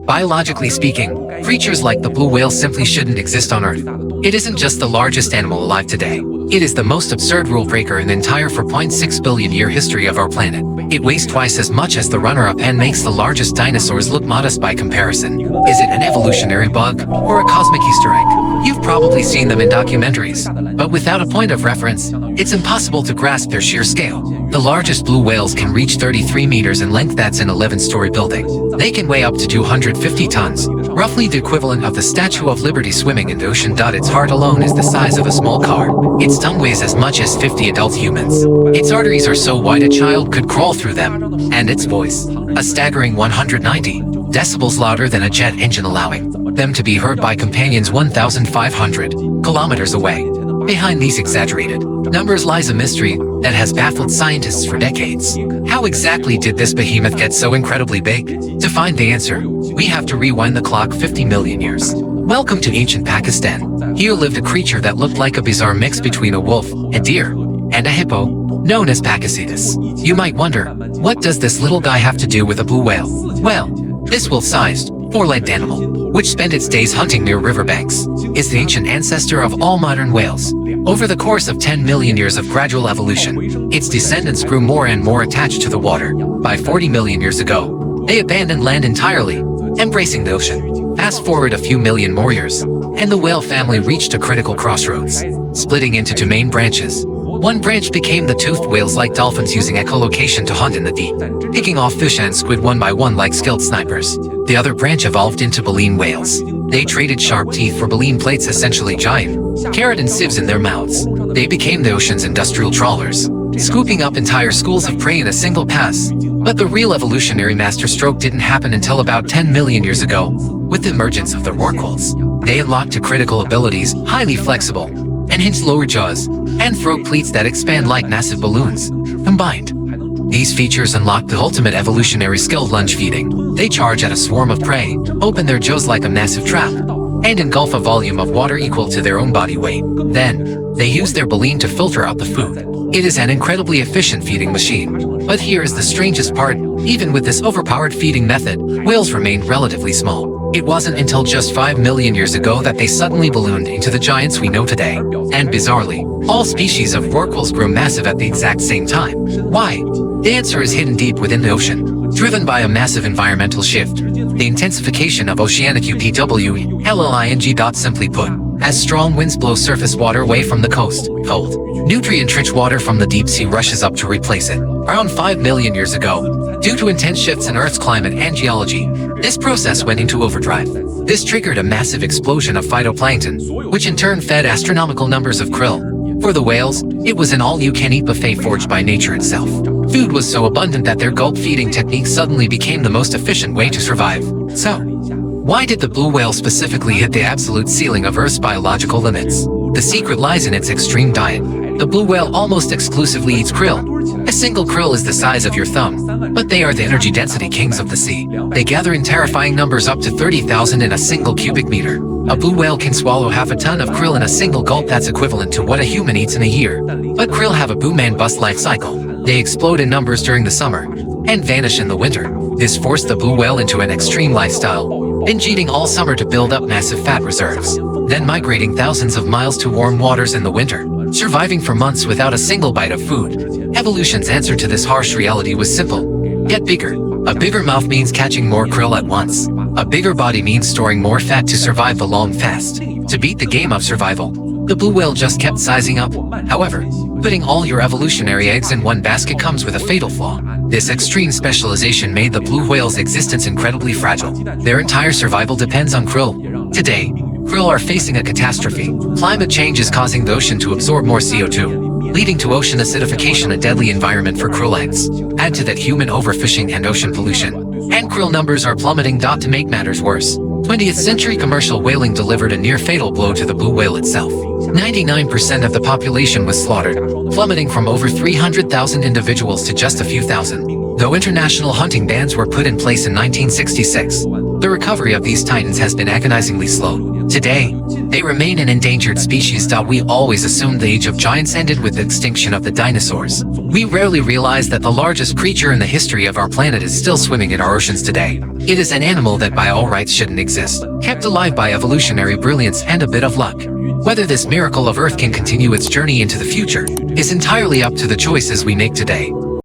Biologically speaking, creatures like the blue whale simply shouldn't exist on Earth. It isn't just the largest animal alive today. It is the most absurd rule breaker in the entire 4.6 billion year history of our planet. It weighs twice as much as the runner-up and makes the largest dinosaurs look modest by comparison. Is it an evolutionary bug or a cosmic Easter egg? You've probably seen them in documentaries, but without a point of reference, it's impossible to grasp their sheer scale. The largest blue whales can reach 33 meters in length. That's an 11-story building. They can weigh up to 250 tons, roughly the equivalent of the Statue of Liberty swimming in the ocean. Its heart alone is the size of a small car. Its tongue weighs as much as 50 adult humans. Its arteries are so wide a child could crawl through them. And its voice, a staggering 190 decibels louder than a jet engine, allowing them to be heard by companions 1,500 kilometers away. Behind these exaggerated numbers lies a mystery that has baffled scientists for decades. How exactly did this behemoth get so incredibly big? To find the answer, we have to rewind the clock 50 million years. Welcome to ancient Pakistan. Here lived a creature that looked like a bizarre mix between a wolf, a deer, and a hippo, known as Pakicetus. You might wonder, what does this little guy have to do with a blue whale? Well, this wolf-sized, four-legged animal, which spent its days hunting near riverbanks, is the ancient ancestor of all modern whales. Over the course of 10 million years of gradual evolution, its descendants grew more and more attached to the water. By 40 million years ago, they abandoned land entirely, embracing the ocean. Fast forward a few million more years, and the whale family reached a critical crossroads, splitting into two main branches. One branch became the toothed whales, like dolphins using echolocation to hunt in the deep, picking off fish and squid one by one like skilled snipers. The other branch evolved into baleen whales. They traded sharp teeth for baleen plates, essentially giant keratin sieves in their mouths. They became the ocean's industrial trawlers, scooping up entire schools of prey in a single pass. But the real evolutionary masterstroke didn't happen until about 10 million years ago, with the emergence of the rorquals. They unlocked critical abilities, highly flexible, and hence lower jaws, and throat pleats that expand like massive balloons. Combined, these features unlock the ultimate evolutionary skill, lunge-feeding. They charge at a swarm of prey, open their jaws like a massive trap, and engulf a volume of water equal to their own body weight. Then, they use their baleen to filter out the food. It is an incredibly efficient feeding machine. But here is the strangest part: even with this overpowered feeding method, whales remained relatively small. It wasn't until just 5 million years ago that they suddenly ballooned into the giants we know today. And bizarrely, all species of rorquals grew massive at the exact same time. Why? The answer is hidden deep within the ocean, driven by a massive environmental shift. The intensification of oceanic UPWE, LLING. Simply put, as strong winds blow surface water away from the coast, cold, nutrient-rich water from the deep sea rushes up to replace it. Around 5 million years ago, due to intense shifts in Earth's climate and geology, this process went into overdrive. This triggered a massive explosion of phytoplankton, which in turn fed astronomical numbers of krill. For the whales, it was an all-you-can-eat buffet forged by nature itself. Food was so abundant that their gulp feeding technique suddenly became the most efficient way to survive. So, why did the blue whale specifically hit the absolute ceiling of Earth's biological limits? The secret lies in its extreme diet. The blue whale almost exclusively eats krill. A single krill is the size of your thumb, but they are the energy density kings of the sea. They gather in terrifying numbers, up to 30,000 in a single cubic meter. A blue whale can swallow half a ton of krill in a single gulp. That's equivalent to what a human eats in a year. But krill have a boom and bust life cycle. They explode in numbers during the summer and vanish in the winter. This forced the blue whale into an extreme lifestyle, binge eating all summer to build up massive fat reserves, then migrating thousands of miles to warm waters in the winter, surviving for months without a single bite of food. Evolution's answer to this harsh reality was simple: get bigger. A bigger mouth means catching more krill at once. A bigger body means storing more fat to survive the long fast. To beat the game of survival, the blue whale just kept sizing up. However, putting all your evolutionary eggs in one basket comes with a fatal flaw. This extreme specialization made the blue whale's existence incredibly fragile. Their entire survival depends on krill. Today, krill are facing a catastrophe. Climate change is causing the ocean to absorb more CO2, leading to ocean acidification, a deadly environment for krill eggs. Add to that human overfishing and ocean pollution, and krill numbers are plummeting. To make matters worse, 20th century commercial whaling delivered a near fatal blow to the blue whale itself. 99% of the population was slaughtered, plummeting from over 300,000 individuals to just a few thousand. Though international hunting bans were put in place in 1966, the recovery of these titans has been agonizingly slow. Today, they remain an endangered species. We always assumed the age of giants ended with the extinction of the dinosaurs. We rarely realize that the largest creature in the history of our planet is still swimming in our oceans today. It is an animal that by all rights shouldn't exist, kept alive by evolutionary brilliance and a bit of luck. Whether this miracle of Earth can continue its journey into the future is entirely up to the choices we make today.